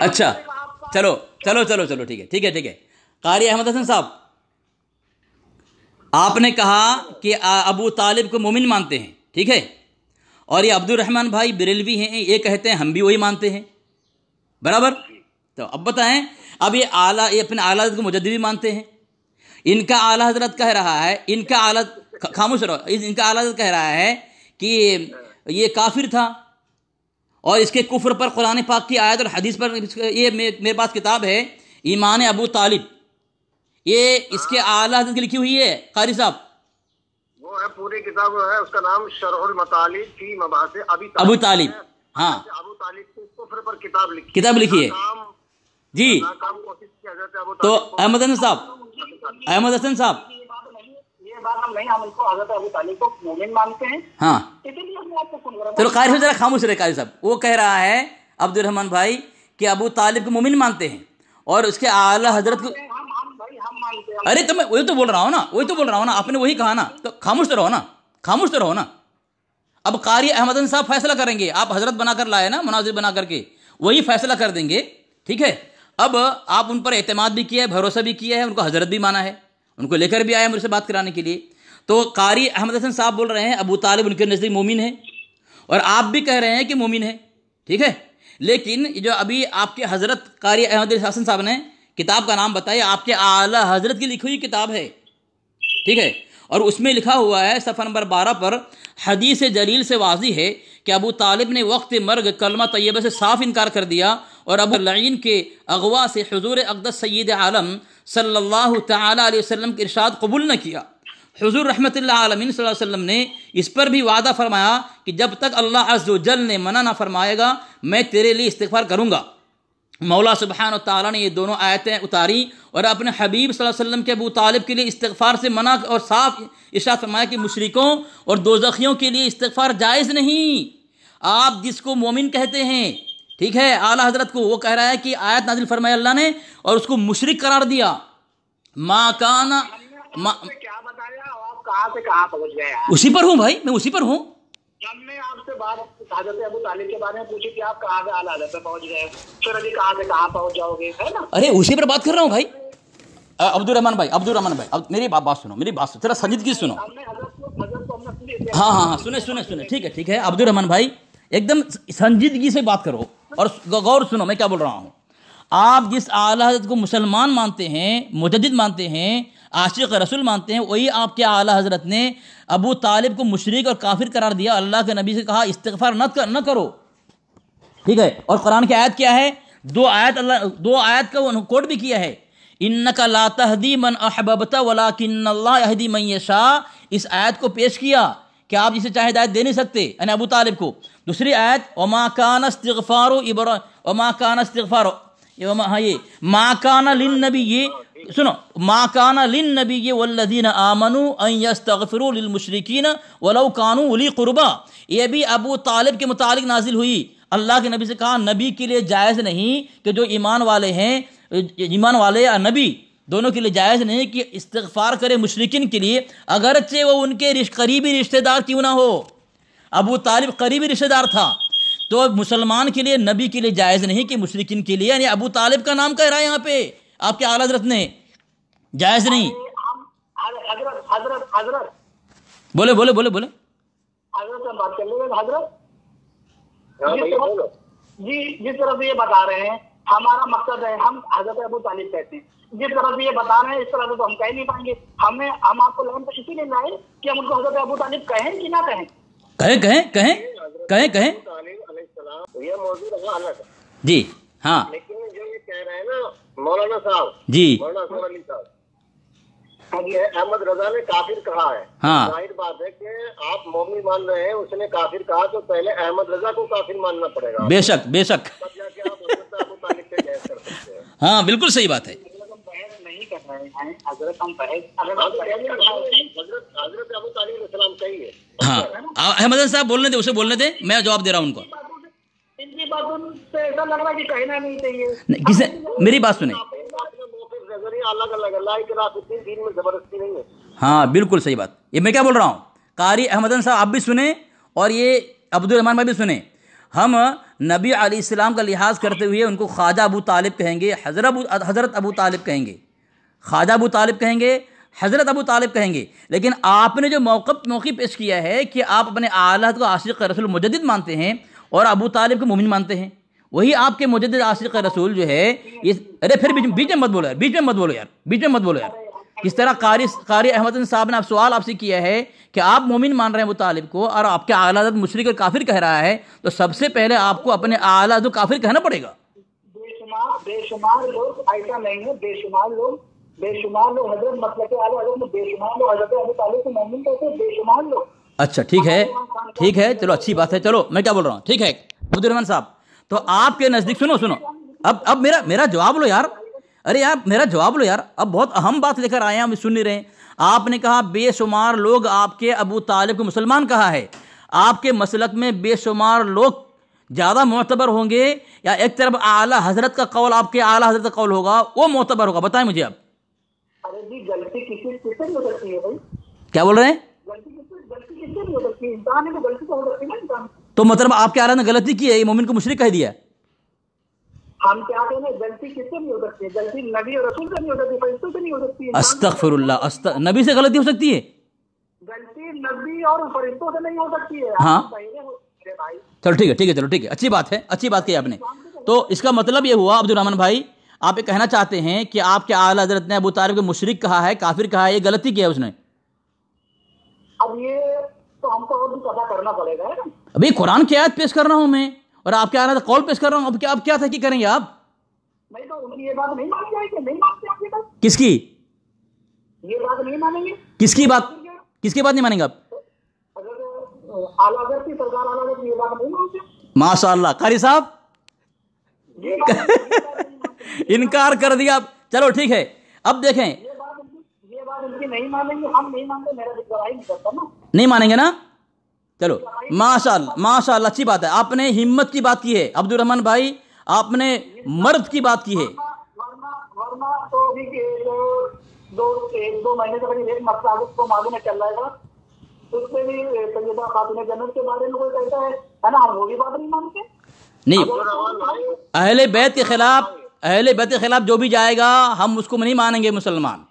اچھا چلو چلو چلو چلو ٹھیک ہے ٹھیک ہے ٹھیک ہے. قاری احمد حسن صاحب، آپ نے کہا کہ ابو طالب کو مومن مانتے ہیں، ٹھیک ہے، اور یہ عبد الرحمن بھائی بریلوی ہیں، یہ کہتے ہیں ہم بھی وہی مانتے ہیں، برابر. تو اب بتائیں، اب یہ اپنے اعلیٰ حضرت کو مجددی مانتے ہیں. ان کا اعلیٰ حضرت کہہ رہا ہے، ان کا اعلیٰ خاموش رہو، ان کا اعلیٰ حضرت کہہ رہا ہے کہ یہ کافر تھا، اور اس کے کفر پر قرآن پاک کی آیت اور حدیث پر، یہ میرے پاس کتاب ہے ایمان ابو طالب، یہ اس کے اعلیٰ حضرت کی لکھی ہوئی ہے قاری صاحب. وہ ہے پوری کتاب ہے، اس کا نام شرح المطالب فی مباحث ابو طالب. ہاں ابو طالب کے کفر پر کتاب لکھی ہے جی. تو احمد حسن صاحب، احمد حسن صاحب، یہ بات ہم نہیں، ہم ان کو حضرت ابو طالب کو مومن مانتے ہیں. ہاں اسی لیے ہم آپ کو فون کر رہا چلو قاری صاحب ذرا خاموش رہے. قاری صاحب وہ کہہ رہا ہے عبد الرحمن بھائی کہ ابو طالب کو مومن مانتے ہیں اور اس کے اعلیٰ حضرت کو، ہم مانتے ہیں. ارے تو میں وہی تو بول رہا ہوں نا، وہی تو بول رہا ہوں نا، آپ نے وہی کہا نا، تو خاموش تو رہو نا، خاموش تو رہو نا. اب قاری احمد حسن صاحب فیصلہ کریں گے، آپ حضرت بنا کر لائے نا، مناظر بنا کر کے، وہی فیصلہ کر دیں گے، ٹھیک ہے. اب آپ ان پر اعتماد بھی کیا ہے، بھروسہ بھی کیا ہے، ان کو حضرت بھی مانا ہے، ان کو لے کر بھی آئے مجھ سے بات کرانے کے لیے. تو قاری احمد حسن صاحب بول رہے ہیں ابو طالب ان کے نزدیک مومن ہے، اور آپ بھی کہہ رہے ہیں کہ مومن ہے، ٹھیک ہے. لیکن جو ابھی آپ کے حضرت قاری احمد حسن صاحب نے کتاب کا نام بتایا، آپ کے اعلیٰ حضرت کی لکھی ہوئی کتاب ہے، ٹھیک ہے، اور اس میں لکھا ہوا ہے صفحہ نمبر 12 پر، حدیث جلیل سے واضح ہے کہ ابو طالب نے وقت مرگ کلمہ طیبہ سے صاف انکار کر دیا، اور ابو لعین کے اغوا سے حضور اقدس سید عالم صلی اللہ تعالی علیہ وسلم کے ارشاد قبول نہ کیا. حضور رحمت اللہ عالمین صلی اللہ علیہ وسلم نے اس پر بھی وعدہ فرمایا کہ جب تک اللہ عز و جل نے منع نہ فرمائے گا میں تیرے لیے استغفار کروں گا. مولا سبحانہ و تعالیٰ نے یہ دونوں آیتیں اتاری اور اپنے حبیب صلی اللہ علیہ وسلم کے ابو طالب کے لیے استغفار سے منع اور صاف ارشاد فرمایا کہ مشرکوں اور دوزخیوں کے لیے استغفار جائز نہیں. آپ جس کو مومن کہتے ہیں، ٹھیک ہے، اعلیٰ حضرت کو، وہ کہہ رہا ہے کہ آیت نازل فرمایا اللہ نے اور اس کو مشرک قرار دیا. ما کانا کیا بتایا، آپ کہاں سے کہاں پہنچ گئے؟ اسی پر ہوں بھائی، میں اسی پر ہوں. ہم نے آپ سے بات حضرت ابو طالب کے بارے میں پوچھی کہ آپ کہاں سے اعلیٰ حضرت پہ پہنچ گئے، پھر ابھی کہاں سے کہاں پہنچ جاؤ گے، ہے نا؟ ارے اسی پر بات کر رہا ہوں بھائی. عبد الرحمن بھائی، اب میری بات سنو، میری بات ذرا سنجیدگی سنو. ہم نے حضرت کو اپنا ہاں سنیں، ٹھیک ہے عبد الرحمن بھائی، ایک دم سنجیدگی سے بات کرو اور غور سنو میں کیا بول رہا ہوں. آپ جس اعلیٰ حضرت کو مسلمان مانتے ہیں، مجدد مانتے ہیں، عاشق رسول مانتے ہیں، وہی آپ کے اعلیٰ حضرت نے ابو طالب کو مشرک اور کافر قرار دیا. اللہ کے نبی سے کہا استغفار نہ کرو، ٹھیک ہے. اور قرآن کی آیت کیا ہے؟ دو آیت کا وہ کوٹ بھی کیا ہے، انک لا تہدی من احببت ولکن اللہ یہدی من یشاء. اس آیت کو پیش کیا کہ آپ جسے چاہے ہدایت دے نہیں سکتے، یعنی ابو طالب کو. دوسری آیت وما کان استغفار ما کان للنبی، یہ سنو، ما کان للنبی والذین آمنوا ان یستغفروا للمشرکین ولو کانوا اولی قربا. یہ بھی ابو طالب کے متعلق نازل ہوئی. اللہ کے نبی سے کہا نبی کے لیے جائز نہیں کہ جو ایمان والے ہیں، ایمان والے یا نبی دونوں کے لیے جائز نہیں کہ استغفار کرے مشرکین کے لیے، اگرچہ وہ ان کے قریبی رشتہ دار کیوں نہ ہو. ابو طالب قریبی رشتہ دار تھا، تو مسلمان کے لیے، نبی کے لیے جائز نہیں کہ مشرکین کے لیے، یعنی ابو طالب کا نام کہہ رہا ہے یہاں پہ آپ کے اعلیٰ حضرت نے، جائز نہیں. حضرت بولے حضرت سے بات کر لیں. حضرت جی جس طرح سے یہ بتا رہے ہیں، ہمارا مقصد ہے، ہم حضرت ابو طالب کہتے ہیں، جس طرح سے یہ بتا رہے ہیں اس طرح سے تو ہم کہہ نہیں پائیں گے. ہم آپ کو لائن پر اسی لیے لائے کہ ہم ان کو حضرت ابو طالب کہیں کہ نہ کہیں. کہیں یہ موضوع رہا الگ ہے جی. ہاں لیکن جو یہ کہہ رہے ہیں نا مولانا صاحب، جی مولانا اکبر علی صاحب، یہ احمد رضا نے کافر کہا ہے. ہاں ظاہر بات ہے کہ آپ مومن مان رہے ہیں، اس نے کافر کہا تو پہلے احمد رضا کو کافر ماننا پڑے گا، بے شک تب جا کے آپ حضرت ابو طالب پہ بحث کر سکتے ہیں. ہاں بالکل صحیح بات ہے. ہم بحث نہیں کر رہے ہیں حضرت، ہم بحث حضرت ابو طالب علیہ السلام کہیے. ہاں احمد حسن صاحب بولنے دیں، اسے بولنے دیں، میں جواب دے رہا ہوں ان کو. ان کی باتوں سے ایسا لگ رہا ہے کہ کہنا نہیں چاہیے. کسے میری بات سنیں. الگ الگ اللہ کے راستے دین میں زبردستی نہیں ہے. ہاں بالکل صحیح بات. یہ میں کیا بول رہا ہوں، قاری احمد حسن صاحب آپ بھی سنیں اور یہ عبد الرحمن بھائی بھی سنیں. ہم نبی علیہ السلام کا لحاظ کرتے ہوئے ان کو خواجہ ابو طالب کہیں گے، حضرت ابو طالب کہیں گے، خواجہ ابو طالب کہیں گے، حضرت ابو طالب کہیں گے. لیکن آپ نے جو موقع پیش کیا ہے کہ آپ اپنے اعلیٰ کو عاشق رسول مجدد مانتے ہیں اور ابو طالب کو مومن مانتے ہیں، وہی آپ کے مجدد عاشق رسول جو ہے ارے پھر بیچ میں مت بولو یار، بیچ میں مت بولو یار. کس طرح قاری احمد صاحب نے سوال آپ سے کیا ہے کہ آپ مومن مان رہے ہیں ابو طالب کو اور آپ کے اعلیٰ حضرت مشرک اور کافر کہہ رہا ہے، تو سب سے پہلے آپ کو اپنے اعلیٰ حضرت کافر کہنا پڑے گا. بے شمار لوگ ایسا نہیں ہے، بے شمار لوگ حضرت مسلک اعلیٰ حضرت میں بے شمار لوگ حضرت ابو طالب کو مومن کہتے ہیں، بے شمار لوگ. اچھا ٹھیک ہے چلو اچھی بات ہے. چلو میں کیا بول رہا ہوں، ٹھیک ہے عبد الرحمن صاحب، تو آپ کے نزدیک سنو اب میرا جواب لو یار. ارے یار میرا جواب لو یار، اب بہت اہم بات لے کر آئے ہیں، ہم سن نہیں رہے ہیں. آپ نے کہا بے شمار لوگ آپ کے ابو طالب کو مسلمان کہا ہے. آپ کے مسلک میں بے شمار لوگ زیادہ معتبر ہوں گے یا ایک طرف اعلیٰ حضرت کا قول، آپ کے اعلیٰ حضرت کا قول ہوگا وہ معتبر ہوگا؟ بتائیں مجھے. اب ارے جی غلطی کسی سے نہیں ہو سکتی ہے بھائی. کیا بول رہے ہیں؟ غلطی کسی سے نہیں ہو سکتی، انسان ہے تو غلطی تو ہو سکتی ہے نا انسان. تو مطلب آپ کے اعلیٰ نے غلطی کی ہے، یہ مومن کو مشرک کہہ دیا. ہم کیا کہیں گے، غلطی کس سے نہیں ہو سکتی؟ غلطی نبی اور رسول سے نہیں ہو سکتی، فرشتوں سے نہیں ہو سکتی. استغفر اللہ، نبی سے غلطی ہو سکتی ہے؟ غلطی نبی اور فرشتوں سے نہیں ہو سکتی ہے. ہاں بھائی چلو ٹھیک ہے، اچھی بات کہی آپ نے. تو اس کا مطلب یہ ہوا عبد الرحمن بھائی، آپ یہ کہنا چاہتے ہیں کہ آپ کے اعلیٰ حضرت نے ابو طالب کو مشرک کہا ہے، کافر کہا ہے، یہ غلطی کیا ہے اس نے؟ اب یہ تو ہم کو اور بھی پتہ کرنا پڑے گا. ابھی قرآن کی آیت پیش کر رہا ہوں میں اور آپ کے اعلیٰ قول پیش کر رہا ہوں. اب کیا تحقیق کریں گے آپ؟ نہیں تو ان کی یہ بات نہیں مانتے ہیں کہ نہیں مانتے آپ یہ بات؟ کس کی یہ بات نہیں مانیں گے؟ کس کی بات نہیں مانیں گے آپ؟ اگر اعلیٰ حضرت کی سرکار اعلیٰ حضرت یہ بات نہیں مانتے. ماشاء اللہ قاری صاحب انکار کر دیا. چلو ٹھیک ہے، اب دیکھیں یہ بات ان کی نہیں مانیں گے، ہم نہیں مانتے، میرا گواہی نہیں کرتا نا. نہیں مانیں گے نا. چلو ماشاء اللہ اچھی بات ہے. آپ نے ہمت کی بات کی ہے عبد الرحمن بھائی، آپ نے مرد کی بات کی ہے. ورنہ تو ابھی ایک دو مہینے سے ایک مسئلہ کو معلوم ہے چل رہا ہے، اس پہ بھی طیبہ خاتون جنت کے بارے میں کوئی کہتا ہے نا، ہم وہ بھی بات نہیں مانتے. نہیں، اہل بیت کے خلاف جو بھی جائے گا ہم اس کو نہیں مانیں گے مسلمان.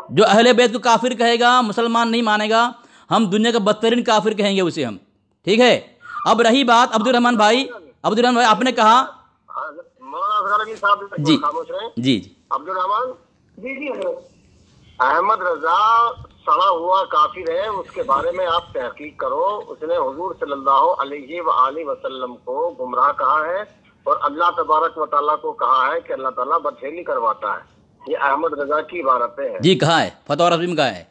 جو اہل بیت کو کافر کہے گا مسلمان نہیں مانے گا، ہم دنیا کا بدترین کافر کہیں گے اسے ہم. ٹھیک ہے. اب رہی بات عبد الرحمن بھائی آپ نے کہا جی عبد الرحمن جی احمد رضا سڑا ہوا کافر ہے، اس کے بارے میں آپ تحقیق کرو. اس نے حضور صلی اللہ علیہ وآلہ وسلم کو گمراہ کہا ہے اور اللہ تبارک و تعالیٰ کو کہا ہے کہ اللہ تعالیٰ بدفعلی کرواتا ہے. یہ احمد رضا کی عبارتیں ہیں. جی کہا ہے، فتح رضوی میں کہا ہے.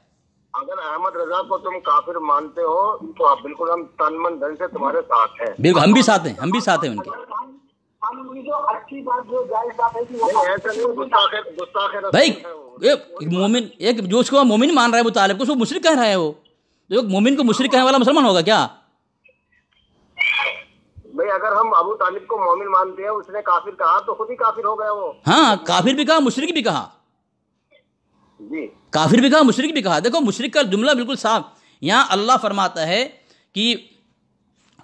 اگر احمد رضا کو تم کافر مانتے ہو تو آپ بالکل ہم تن من دھن سے تمہارے ساتھ ہیں. بالکل ہم بھی ساتھ ہیں ان کے. ہم ان کی جو اچھی بات جو جائز بات ہے کہ وہ گستاخ بھائی مومن ایک جو اس کو مومن مان رہا ہے ابو طالب کو، اس کو مشرک کہہ رہا ہے. وہ جو مومن کو مشرک کہنے والا مسلمان ہوگا کیا؟ بھائی اگر ہم ابو طالب کو مومن مانتے ہیں، اس نے کافر کہا تو خود ہی کافر ہو گیا وہ. ہاں کافر بھی کہا، مشرک بھی کہا. جی کافر بھی کہا، مشرک بھی کہا. دیکھو مشرک کا جملہ بالکل صاف. یہاں اللہ فرماتا ہے کہ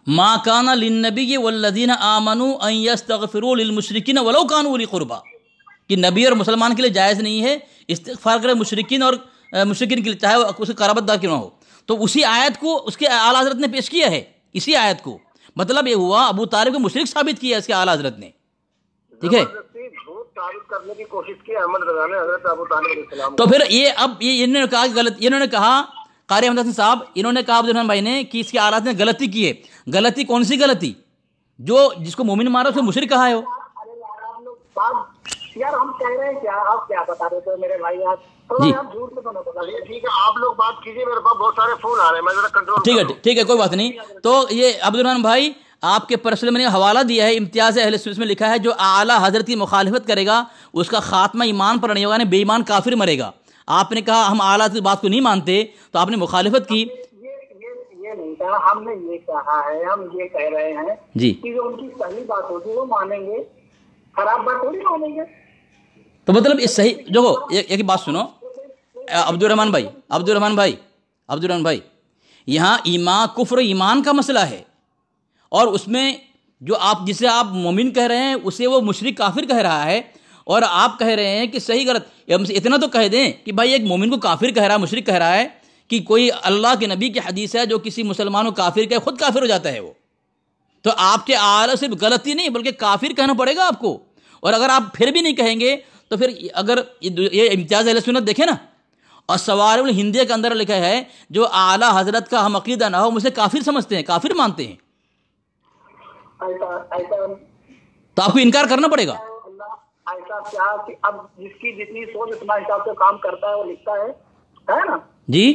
ما کان للنبی والذین آمنوا ان یستغفروا للمشرکین ولو کانوا اولی قربا، کہ نبی اور مسلمان کے لیے جائز نہیں ہے استغفار کرے مشرکین کے لیے، چاہے وہ اس کے قرابت دار کیوں نہ ہو. تو اسی آیت کو اس کے اعلیٰ حضرت نے پیش کیا ہے، اسی آیت کو. مطلب یہ ہوا ابو طالب کو مشرک ثابت کیا اس کے اعلیٰ حضرت نے. ٹھیک ہے. تعریف کرنے کی کوشش کی احمد رضا نے حضرت ابو طالب علیہ السلام. تو پھر انہوں نے کہا غلط، انہوں نے کہا قاری احمد حسن صاحب، انہوں نے کہا عبد الرحمن بھائی نے کہ اس کے اعلیٰ نے غلطی کی ہے. غلطی کون سی غلطی؟ جو جس کو مومن مارا اسے مشرک کہا ہے. وہ یار ہم کہہ رہے ہیں کیا، آپ کیا بتا رہے تھے میرے بھائی؟ جی ٹھیک ہے آپ لوگ بات کیجیے، میرے پاس بہت سارے فون آ رہے ہیں، میں ذرا کنٹرول. ٹھیک ہے کوئی بات نہیں. تو یہ عبد الرحمن بھائی آپ کے پرسنل میں نے حوالہ دیا ہے، امتیاز اہل سنت میں لکھا ہے جو اعلیٰ حضرت کی مخالفت کرے گا اس کا خاتمہ ایمان پر نہیں ہوگا، یعنی بے ایمان کافر مرے گا. آپ نے کہا ہم اعلیٰ کی بات کو نہیں مانتے تو آپ نے مخالفت کی. یہ نہیں کہا، ہم نے یہ کہا ہے، ہم یہ کہہ رہے ہیں جی کہ جو ان کی صحیح بات ہوگی وہ مانیں گے، خراب بات تھوڑی مانیں گے. تو مطلب اس صحیح جو ایک بات سنو عبد الرحمن بھائی، یہاں کفر ایمان کا مسئلہ ہے اور اس میں جو آپ جسے آپ مومن کہہ رہے ہیں اسے وہ مشرک کافر کہہ رہا ہے، اور آپ کہہ رہے ہیں کہ صحیح غلط. اتنا تو کہہ دیں کہ بھائی ایک مومن کو کافر کہہ رہا ہے، مشرک کہہ رہا ہے، کہ کوئی اللہ کے نبی کی حدیث ہے جو کسی مسلمان کو کافر کہے خود کافر ہو جاتا ہے وہ. تو آپ کے اعلیٰ صرف غلطی نہیں بلکہ کافر کہنا پڑے گا آپ کو. اور اگر آپ پھر بھی نہیں کہیں گے تو پھر اگر یہ امتیاز اہل سنت دیکھیں نا، اور سوار الہندیہ کے اندر لکھا ہے جو اعلیٰ حضرت کا ہم عقیدہ نہ ہو مجھے کافر سمجھتے ہیں، کافر مانتے ہیں، تو آپ کو انکار کرنا پڑے گا. ایسا کیا کہ اب جس کی جتنی سوچ اتنا حساب سے کام کرتا ہے، وہ لکھتا ہے نا. جی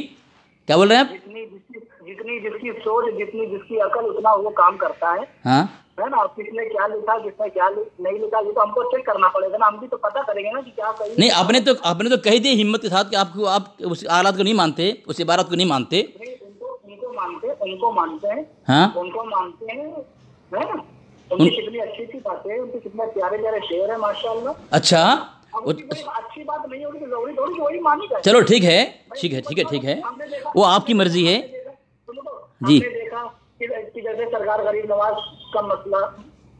کیا بول رہے ہیں آپ؟ جتنی جس کی سوچ، جتنی جس کی عقل، اتنا وہ کام کرتا ہے. ہاں ہے نا. کس نے کیا لکھا، کس نے کیا نہیں لکھا، یہ تو ہم کو چیک کرنا پڑے گا نا. ہم بھی تو پتہ کریں گے نا کہ کیا صحیح. نہیں، آپ نے تو کہہ دی ہمت کے ساتھ کہ آپ اس آلات کو نہیں مانتے، اس عبارت کو نہیں مانتے. ان کو مانتے ہیں. ہاں ان کو مانتے ہیں، ہے نا. ان کی کتنی اچھی اچھی باتیں، ان کے کتنے پیارے پیارے شعر ہیں ماشاء اللہ. اچھا اچھی بات نہیں ہوگی تو ضروری تھوڑی وہی مانی جائے. چلو ٹھیک ہے، وہ آپ کی مرضی ہے. جی ہم نے دیکھا کہ جیسے سرکار غریب نواز کا مسئلہ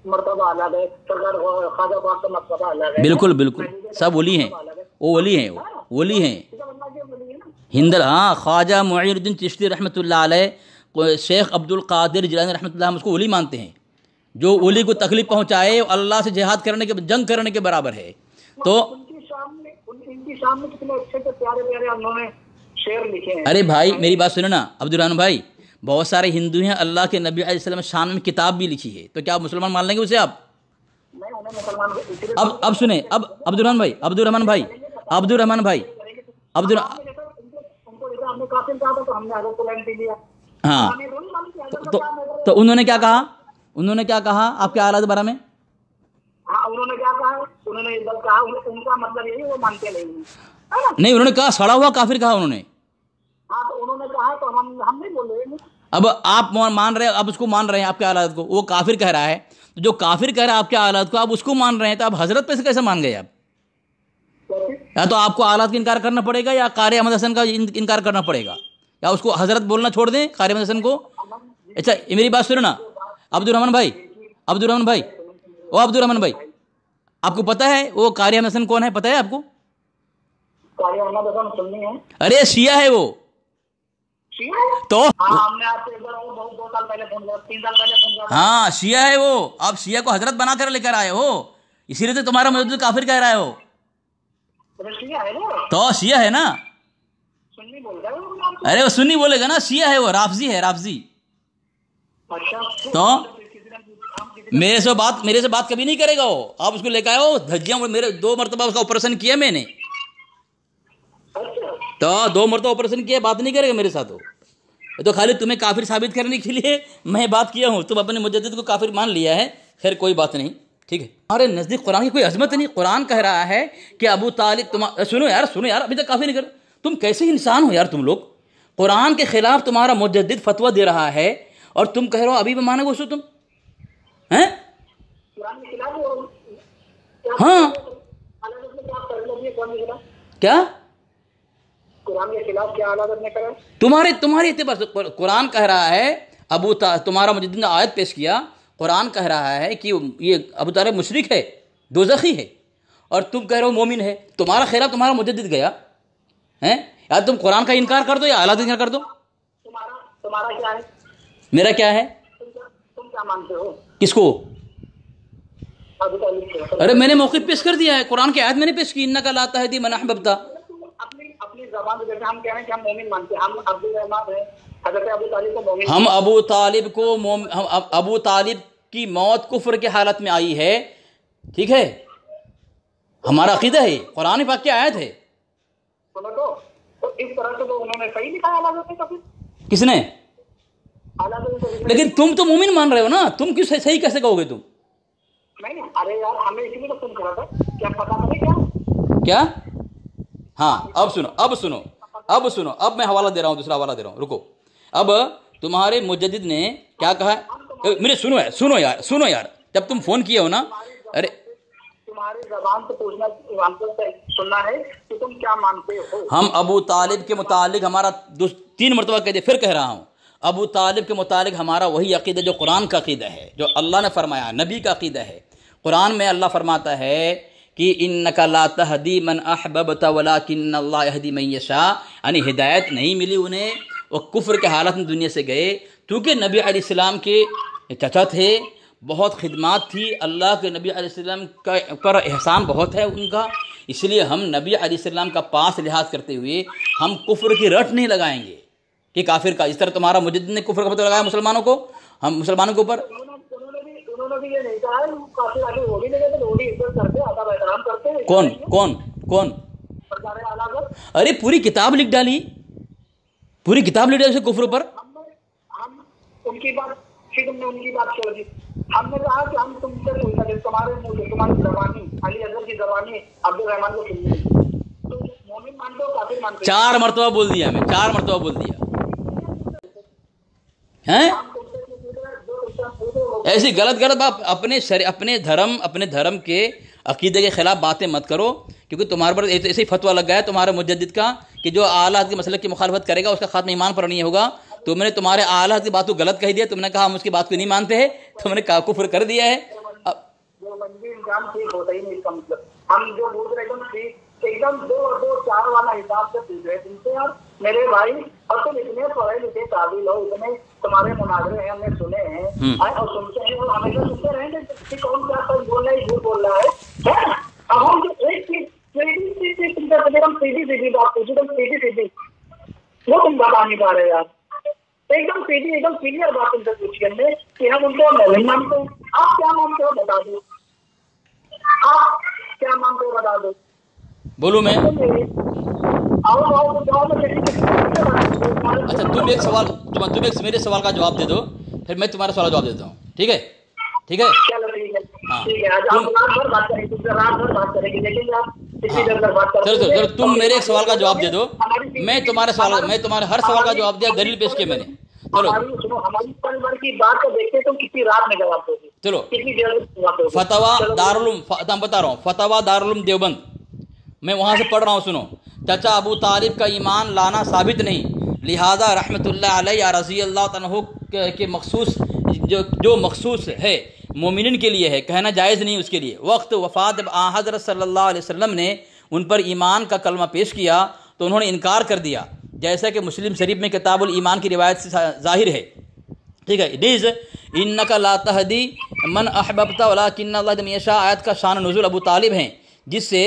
مرتبہ الگ ہے، سرکار خواجہ باغ کا مرتبہ الگ ہے. بالکل سب ولی ہیں، وہ ولی ہیں ہندل. ہاں، خواجہ معین الدین چشتی رحمۃ اللہ علیہ، شیخ عبد القادر جیلانی رحمۃ اللہ، ہم اس کو ولی مانتے ہیں. جو ولی کو تکلیف پہنچائے اللہ سے جہاد کرنے کے، جنگ کرنے کے برابر ہے. تو ان کی شام میں کتنے اچھے سے پیارے پیارے انہوں نے شعر لکھے ہیں. ارے بھائی میری بات سنو نا عبد الرحمن بھائی، بہت سارے ہندو ہیں، اللہ کے نبی علیہ السلام شان میں کتاب بھی لکھی ہے، تو کیا آپ مسلمان مان لیں گے اسے آپ؟ نہیں، انہیں مسلمان اب سنیں، اب عبد الرحمن بھائی ان کو دیکھا ہم نے کافر کہا تھا تو ہم نے حضرت کو لائن دے دیا. ہاں، تو انہوں نے کیا کہا آپ کے اعلیٰ کے بارے میں؟ ہاں، انہوں نے کیا کہا؟ انہوں نے بس کہا، ان کا مطلب یہی وہ مانتے نہیں. نہیں، انہوں نے کہا سڑا ہوا کافر کہا انہوں نے. ہاں، تو انہوں نے کہا تو ہم نہیں بول رہے. اب آپ مان رہے ہیں، اب اس کو مان رہے ہیں آپ کے اعلیٰ کو، وہ کافر کہہ رہا ہے. تو جو کافر کہہ رہا ہے آپ کے اعلیٰ کو، آپ اس کو مان رہے ہیں، تو آپ حضرت پہ سے کیسے مان گئے آپ؟ یا تو آپ کو اعلیٰ کا انکار کرنا پڑے گا، یا قاری احمد حسن کا انکار کرنا پڑے گا، یا اس کو حضرت بولنا چھوڑ دیں قاری احمد حسن کو. اچھا میری بات سنو نا عبد الرحمن بھائی، آپ کو پتہ ہے وہ قاری احمد حسن کون ہے؟ پتہ ہے آپ کو؟ قاری احمد حسن سنی ہے. ارے شیعہ ہے وہ. تو ہم نے آپ سے 2 سال پہلے فون کیا، 3 سال پہلے فون کیا. ہاں شیعہ ہے وہ. آپ شیعہ کو حضرت بنا کر لے کر آئے ہو، اسی لیے تو تمہارا مجدد کافر کہہ رہے ہو. تو شیعہ ہے نا. سنی بول رہے ہو؟ ارے وہ سنی بولے گا نا، شیعہ ہے وہ، رافضی ہے، رافضی. تو میرے سے بات کبھی نہیں کرے گا وہ. آپ اس کو لے کے آئے ہو دھجیاں، میرے 2 مرتبہ اس کا آپریشن کیا میں نے، تو 2 مرتبہ آپریشن کیا، بات نہیں کرے گا میرے ساتھ. تو خالی تمہیں کافر ثابت کرنے کے لیے میں بات کیا ہوں، تم اپنے مجدد کو کافر مان لیا ہے. خیر کوئی بات نہیں، ٹھیک ہے. ہمارے نزدیک قرآن کی کوئی عظمت نہیں. قرآن کہہ رہا ہے کہ ابو طالب سنو یار ابھی تک کافی نہیں کر. تم کیسے انسان ہو یار تم لوگ؟ قرآن کے خلاف تمہارا مجدد فتویٰ دے رہا ہے اور تم کہہ رہے ہو ابھی بھی مانو گے اس کو تم ہیں؟ ہاں کیا قرآن کے خلاف کیا عدالت نے کرا؟ تمہارے اعتبار سے قرآن کہہ رہا ہے تمہارا مجدد نے آیت پیش کیا، قرآن کہہ رہا ہے کہ یہ ابو طالب مشرک ہے، دوزخی ہے، اور تم کہہ رہے ہو مومن ہے. تمہارا خلاف تمہارا مجدد گیا ہیں. یا تم قرآن کا انکار کر دو یا اعلیٰ کا انکار کر دو. تمہارا کیا ہے؟ میرا کیا ہے؟ تم کیا مانتے ہو؟ کس کو؟ ابو طالب کو. ارے میں نے موقف پیش کر دیا ہے، قرآن کی آیت میں نے پیش کی، انک لا تہدی من احببت. اپنی زبان سے جیسے ہم کہہ رہے ہیں کہ ہم مومن مانتے ہیں، ہم عبد الرحمن ہیں، حضرت ابو طالب کو مومن. ہم ابو طالب کی موت کفر کے حالت میں آئی ہے، ٹھیک ہے، ہمارا عقیدہ ہے، قرآن پاک کی آیت ہے. سنو تو اس طرح سے انہوں نے صحیح لکھا ہے حضرت کا. کس نے؟ لیکن تم تو مومن مان رہے ہو نا، تم کیوں صحیح کیسے کہو گے تم؟ نہیں، ارے یار ہمیں اسی لیے تو فون کرا تھا، کیا پتا نہیں کیا؟ ہاں اب سنو، اب میں حوالہ دے رہا ہوں، دوسرا حوالہ دے رہا ہوں، رکو. اب تمہارے مجدد نے کیا کہا؟ میرے سنو یار جب تم فون کیے ہو نا، ارے تمہاری زبان سے پوچھنا، سننا ہے کہ تم کیا مانتے ہو. ہم ابو طالب کے متعلق ہمارا 3 مرتبہ کہہ دے، پھر کہہ رہا ہوں، ابو طالب کے متعلق ہمارا وہی عقیدہ جو قرآن کا عقیدہ ہے، جو اللہ نے فرمایا، نبی کا عقیدہ ہے۔ قرآن میں اللہ فرماتا ہے کہ انک لا تہدی من احببت ولکن اللہ یہدی من یشاء، یعنی ہدایت نہیں ملی انہیں، وہ کفر کے حالت میں دنیا سے گئے، کیونکہ نبی علیہ السلام کے چچا تھے، بہت خدمات تھی، اللہ کے نبی علیہ السلام کا پر احسان بہت ہے ان کا، اس لیے ہم نبی علیہ السلام کا پاس لحاظ کرتے ہوئے ہم کفر کی رٹ نہیں لگائیں گے کہ کافر کا، اس طرح تمہارا مجدد نے کفر کا پتہ لگایا مسلمانوں کو، ہم مسلمانوں کے اوپر۔ انہوں نے بھی یہ نہیں کہا ہے کافر آگے وہ بھی لگے تو وہ بھی عزت کرتے ادب احترام کرتے ہیں۔ کون ارے پوری کتاب لکھ ڈالی، پوری کتاب لکھ ڈالی کفر پر۔ ہم ان کی بات پھر ہم نے ان کی بات چھوڑ دی، ہم نے کہا کہ ہم تم سے پوچھا کہ تمہارے منہ سے تمہاری زبانی علی اصغر کی زبانی عبد الرحمان کو کھلنی تو مومن مانتے ہو کافر مانتے ہو؟ 4 مرتبہ بول دیا، میں 4 مرتبہ بول دیا ہیں۔ ایسی غلط بات اپنے دھرم کے عقیدے کے خلاف باتیں مت کرو، کیونکہ تمہارے پر ایسے ہی فتویٰ لگ گیا ہے تمہارے مجدد کا کہ جو اعلیٰ حدیث کے مسلک کی مخالفت کرے گا اس کا خاتمہ ایمان پر نہیں ہوگا۔ تم نے تمہارے اعلیٰ حدیث کی بات کو غلط کہہ دیا، تم نے کہا ہم اس کی بات کو نہیں مانتے ہیں، تم نے کہا کفر کر دیا ہے۔ جو بندی انجام ٹھیک ہوتا ہی نہیں، اس کا مطلب ہم جو پوچھ رہے ایک دم 2-4 والا حساب سے پوچھ رہے تم سے، اور میرے بھائی اور تم اتنے پڑھے لکھے قابل ہو، اتنے تمہارے مناظرے ہیں ہم نے سنے ہیں اور سنتے ہیں اور ہمیشہ سنتے رہیں گے کہ کون کیا سچ بول رہا ہے جھوٹ بول رہا ہے۔ اب ہم جو ایک چیز تم سے ہم سیدھی بات پوچھی تم سیدھی وہ تم بتا نہیں پا رہے یار، ایک دم سیدھی ایک دم کلیئر بات تم سے پوچھی ہم نے کہ ہم ان کو نہیں مانتے، آپ کیا مانتے ہو بتا دو، آپ کیا مانتے ہو بتا دو۔ بولوں میں؟ اچھا تم ایک سوال میرے سوال کا جواب دے دو، پھر میں تمہارا سوال جواب دیتا ہوں، ٹھیک ہے؟ چلو تم میرے ایک سوال کا جواب دے دو، میں تمہارے ہر سوال کا جواب دیا، دلیل پیش کیا میں نے۔ چلو چلو فتویٰ دارالعلوم دیوبند، میں وہاں سے پڑھ رہا ہوں، سنو۔ چچا ابو طالب کا ایمان لانا ثابت نہیں، لہذا رحمۃ اللہ علیہ رضی اللہ عنہ کے مخصوص جو مخصوص ہے مومنین کے لیے ہے، کہنا جائز نہیں اس کے لیے۔ وقت وفات حضرت صلی اللہ علیہ وسلم نے ان پر ایمان کا کلمہ پیش کیا تو انہوں نے انکار کر دیا، جیسا کہ مسلم شریف میں کتاب الایمان کی روایت سے ظاہر ہے، ٹھیک ہے۔ نیز انک لا تہدی من احببت ولکن اللہ یہدی من یشاء آیت کا شان نزول ابو طالب ہیں، جس سے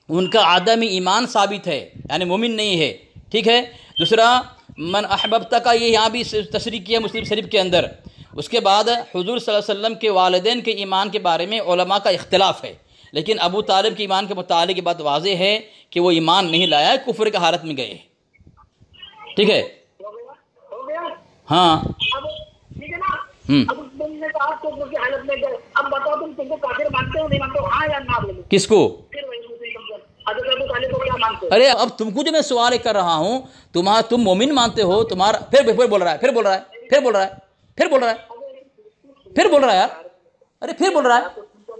ان کا عدم ایمان ثابت ہے، یعنی مومن نہیں ہے، ٹھیک ہے۔ دوسرا من احببت کا یہ یہاں بھی تشریح کیا مسلم شریف کے اندر۔ اس کے بعد حضور صلی اللہ علیہ وسلم کے والدین کے ایمان کے بارے میں علماء کا اختلاف ہے، لیکن ابو طالب کے ایمان کے متعلق یہ بات واضح ہے کہ وہ ایمان نہیں لایا ہے، کفر کے حالت میں گئے، ٹھیک ہے۔ ہاں ٹھیک ہے نا، اب تم نے کہا کفر کی حالت میں گئے، اب بتاؤ تم کو کافر مانتے ہو نہیں مانتے ہو، ہاں یا نہ بولو۔ کس کو؟ مانتے ارے اب تم کو جو میں سوال کر رہا ہوں، تم مومن مانتے ہو، تمہارا پھر بول رہا ہے یار، ارے پھر بول رہا ہے۔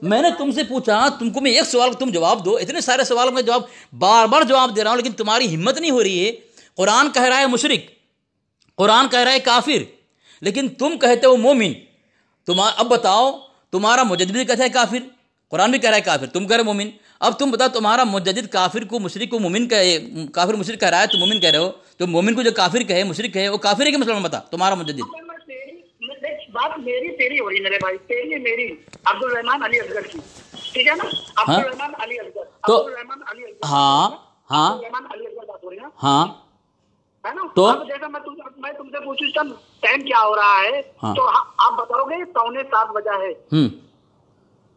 میں نے تم سے پوچھا، تم کو میں ایک سوال تم جواب دو، اتنے سارے سوالوں کا جواب بار جواب دے رہا ہوں، لیکن تمہاری ہمت نہیں ہو رہی ہے۔ قرآن کہہ رہا ہے مشرک، قرآن کہہ رہا ہے کافر، لیکن تم کہتے ہو مومن۔ اب بتاؤ، تمہارا مجدد بھی کہتا ہے کافر، قرآن بھی کہہ رہا ہے کافر، تم کہہ رہے مومن۔ اب تم بتاؤ، تمہارا مجدد کافر کو مشرک کو مومن کہے، کافر مشرک کہہ رہا ہے، تم مومن کہہ رہے ہو، تو مومن کو جو کافر کہے مشرک کہے وہ کافر ہے کہ مسلمان؟ بتا تمہارا مجدد۔ بات تیری ہو رہی میرے بھائی، تیری میری عبد الرحمان علی اصغر کی، ٹھیک ہے نا، عبد الرحمان علی اصغر، ہاں بات ہو رہی ہے ہاں، ہے نا۔ تو جیسا میں تم سے پوچھوں ٹائم کیا ہو رہا ہے، تو آپ بتاؤ گے 6:45 بجا ہے،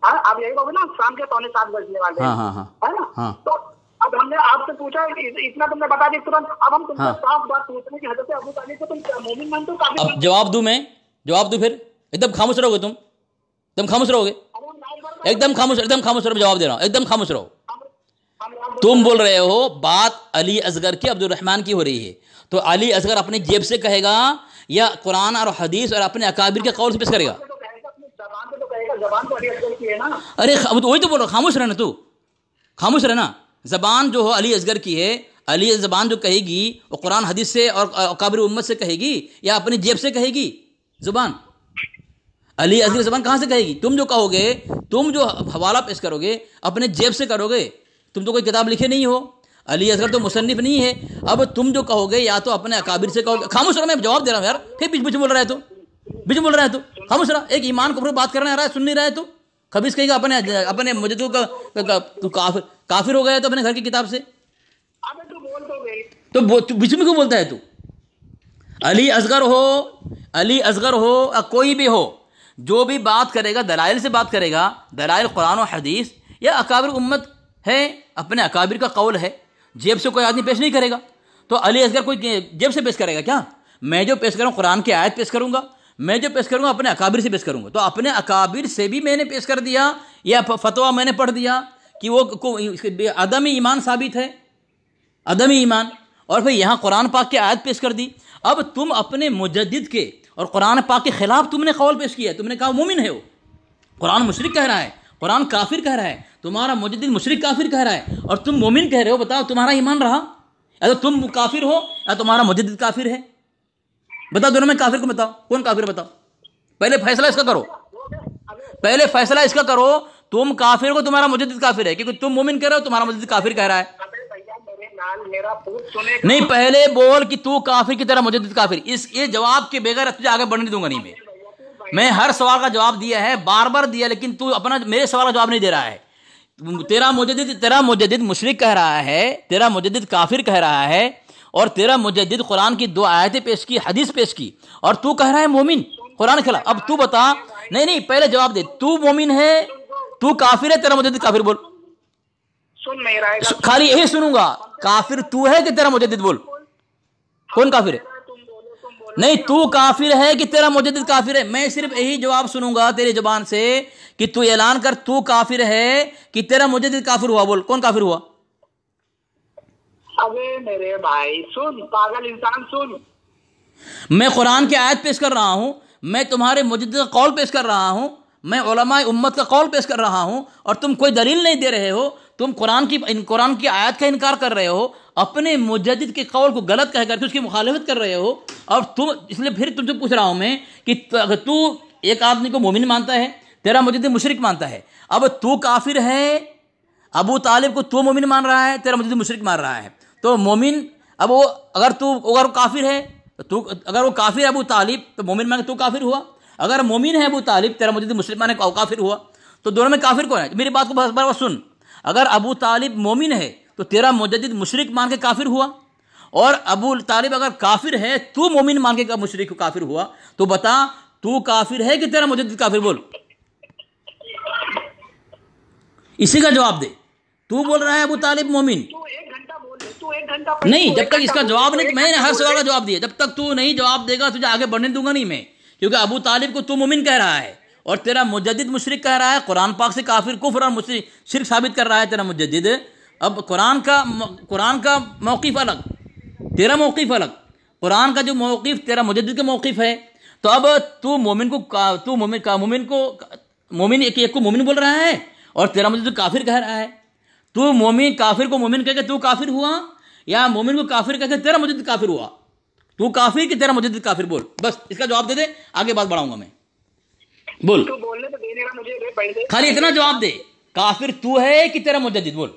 آپ یہی کہو گے نا شام کے 6:45 بجنے والے ہے نا۔ تو اب ہم نے آپ سے پوچھا، اتنا تم نے بتا دیا ترنت، اب ہم تم سے صاف بات پوچھ رہے کہ حضرت ابو طالب کو تم مومن مانتے ہو کافر؟ اب جواب دوں میں، جواب دوں، پھر ایک دم خاموش رہو گے، تم ایک دم خاموش رہو گے، ایک دم خاموش رہو، جواب دے رہا ہوں، ایک دم خاموش رہو۔ تم بول رہے ہو بات علی اصغر کی عبد الرحمان کی ہو رہی ہے، تو علی اصغر اپنی جیب سے کہے گا یا قرآن اور حدیث اور اپنے اکابر کے قول سے پیش کرے گا؟ ارے وہی تو بول رہا، خاموش رہنا، تو خاموش رہنا۔ زبان جو ہو علی اصغر کی ہے، علی زبان جو کہے گی وہ قرآن حدیث سے اور اکابر امت سے کہے گی یا اپنی جیب سے کہے گی زبان؟ علی اصغر زبان کہاں سے کہے گی؟ تم جو کہو گے، تم جو حوالہ پیش کرو گے اپنے جیب سے کرو گے، تم تو کوئی کتاب لکھے نہیں ہو، علی اصغر تو مصنف نہیں ہے. اب تم جو کہو گے یا تو اپنے اکابر سے کہو گے. خاموش رہو، میں جواب دے رہا ہوں یار، پھر بیچ بول رہا ہے تو بیچ بول رہا ہے تو خاموش رہا. ایک ایمان کو بات کرنے آ رہا ہے، سن نہیں رہا ہے تو خبیث کہے گا اپنے مجدد کا تو کافر ہو گیا تو اپنے گھر کی کتاب سے. تو بیچ میں کیوں بولتا ہے تو؟ علی اصغر ہو کوئی بھی ہو، جو بھی بات کرے گا دلائل سے بات کرے گا، دلائل قرآن و حدیث یا اکابر امت ہے، اپنے اکابر کا قول ہے، جیب سے کوئی آدمی پیش نہیں کرے گا. تو علی اصغر کوئی جیب سے پیش کرے گا کیا؟ میں جو پیش کروں قرآن کی آیت پیش کروں گا، میں جو پیش کروں گا اپنے اکابر سے پیش کروں گا. تو اپنے اکابر سے بھی میں نے پیش کر دیا یا فتویٰ میں نے پڑھ دیا کہ وہ عدم ایمان ثابت ہے، عدم ایمان، اور پھر یہاں قرآن پاک کی آیت پیش کر دی. اب تم اپنے مجدد کے اور قرآن پاک کے خلاف تم نے قول پیش کیا ہے، تم نے کہا مومن ہے وہ، قرآن مشرک کہہ رہا ہے، قرآن کافر کہہ رہا ہے، تمہارا مجدد مشرک کافر کہہ رہا ہے اور تم مومن کہہ رہے ہو. بتاؤ تمہارا ایمان رہا؟ یا تو تم کافر ہو یا تمہارا مجدد کافر ہے. بتاؤ دونوں میں کافر کو بتاؤ، کون کافر بتاؤ؟ پہلے فیصلہ اس کا کرو، پہلے فیصلہ اس کا کرو، تم کافر ہو تمہارا مجدد کافر ہے، کیونکہ تم مومن کہہ رہے ہو تمہارا مجدد کافر کہہ رہا ہے. نہیں پہلے بول کہ تو کافر کی طرح مجدد کافر. یہ جواب کے بغیر تجھے آگے بڑھنے دوں گا نہیں. میں ہر سوال کا جواب دیا ہے، بار بار دیا، لیکن تو اپنا میرے سوال کا جواب نہیں دے رہا ہے. تیرا مجدد مشرک کہہ رہا ہے، تیرا مجدد کافر کہہ رہا ہے، اور تیرا مجدد قرآن کی 2 آیتیں پیش کی، حدیث پیش کی، اور تو کہہ رہا ہے مومن قرآن کے خلاف. اب تو بتا، نہیں پہلے جواب دے، تو مومن ہے، تو کافر ہے، تیرا مجدد کافر؟ بول، خالی یہی سنوں گا. کافر تو ہے کہ تیرا مجدد؟ بول کون کافر ہے؟ نہیں تو کافر ہے کہ تیرا مجدد کافر ہے؟ میں صرف یہی جواب سنوں گا تیری زبان سے کہ تو اعلان کر تو کافر ہے کہ تیرا مجدد کافر ہوا. بول کون کافر ہوا؟ ابے میرے بھائی سن، پاگل انسان سن، میں قرآن کی آیت پیش کر رہا ہوں، میں تمہارے مجدد کا قول پیش کر رہا ہوں، میں علماء امت کا قول پیش کر رہا ہوں، اور تم کوئی دلیل نہیں دے رہے ہو. تم قرآن کی آیت کا انکار کر رہے ہو، اپنے مجدد کے قول کو غلط کہہ کر کے اس کی مخالفت کر رہے ہو. اور تم اس لیے پھر تم سے پوچھ رہا ہوں میں کہ اگر تو ایک آدمی کو مومن مانتا ہے، تیرا مجدد مشرک مانتا ہے، اب تو کافر ہے، ابو طالب کو تو مومن مان رہا ہے، تیرا مجدد مشرک مان رہا ہے. تو مومن، اب وہ اگر کافر ہے تو اگر وہ کافر ہے ابو طالب تو مومن مان کے تو کافر ہوا، اگر مومن ہے ابو طالب تیرا مجدد مشرک مان کے کافر ہوا. تو دونوں میں کافر کون ہے؟ میری بات کو بار سن. اگر ابو طالب مومن ہے تو تیرا مجدد مشرک مان کے کافر ہوا، اور ابو طالب اگر کافر ہے تو مومن مان کے مشرک کافر ہوا. تو بتا تو کافر ہے کہ تیرا مجدد کافر؟ بول، اسی کا جواب دے. تو بول رہا ہے ابو طالب مومن، نہیں جب تک اس کا جواب نہیں، میں نے ہر سوال کا جواب دیا، جب تک تو نہیں جواب دے گا تجھے آگے بڑھنے دوں گا نہیں میں. کیونکہ ابو طالب کو تو مومن کہہ رہا ہے اور تیرا مجدد مشرک کہہ رہا ہے، قرآن پاک سے کافر کفر اور شرک ثابت کر رہا ہے تیرا مجدد. اب قرآن کا موقف الگ، تیرا موقف الگ. قرآن کا جو موقف تیرا مجدد کا موقف ہے. تو اب تو مومن ایک کو مومن بول رہا ہے اور تیرا مجدد کافر کہہ رہا ہے. تو مومن کافر کو مومن کہہ کے تو کافر ہوا، یا مومن کو کافر کہہ کے تیرا مجدد کافر ہوا؟ تو کافر کہ تیرا مجدد کافر؟ بول، بس اس کا جواب دے دے، آگے بات بڑھاؤں گا میں. بول، خالی اتنا جواب دے، کافر تو ہے کہ تیرا مجدد؟ بول.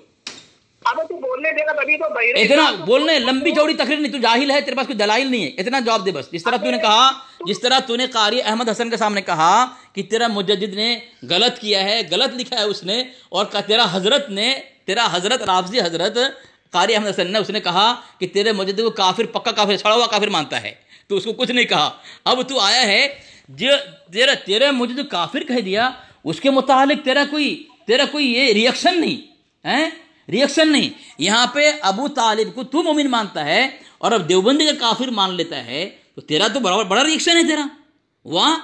اتنا بولنے، لمبی چوڑی تقریر نہیں، تو جاہل ہے، تیرے پاس کوئی دلائل نہیں ہے، اتنا جواب دے بس. جس طرح تو نے کہا، جس طرح تو نے قاری احمد حسن کے سامنے کہا کہ تیرا مجدد نے غلط کیا ہے، غلط لکھا ہے اس نے، اور تیرا حضرت رافضی حضرت قاری احمد حسن نے اس نے کہا کہ تیرے مجدد کو کافر، پکا کافر، چھڑا ہوا کافر مانتا ہے، تو اس کو کچھ نہیں کہا. اب تو آیا ہے جو تیرے مجدد کافر کہہ دیا، اس کے متعلق تیرا کوئی یہ ریئیکشن نہیں ہے، ریئیکشن نہیں. یہاں پہ ابو طالب کو تو مومن مانتا ہے اور اب دیوبندی کا کافر مان لیتا ہے، تو تیرا تو بڑا ریئیکشن ہے تیرا. وہاں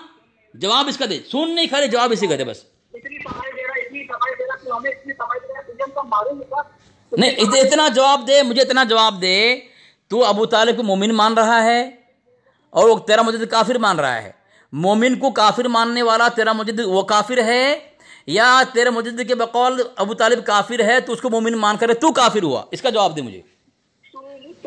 جواب اس کا دے، سن نہیں خالی جواب اسی کا دے بس. نہیں اتنا جواب دے مجھے، اتنا جواب دے. تو ابو طالب کو مومن مان رہا ہے اور وہ تیرا مجدد کافر مان رہا ہے. مومن کو کافر ماننے والا تیرا مجدد وہ کافر ہے، یا تیرے مجدد کے بقول ابو طالب کافر ہے تو اس کو مومن مان کر تو کافر ہوا؟ اس کا جواب دے مجھے.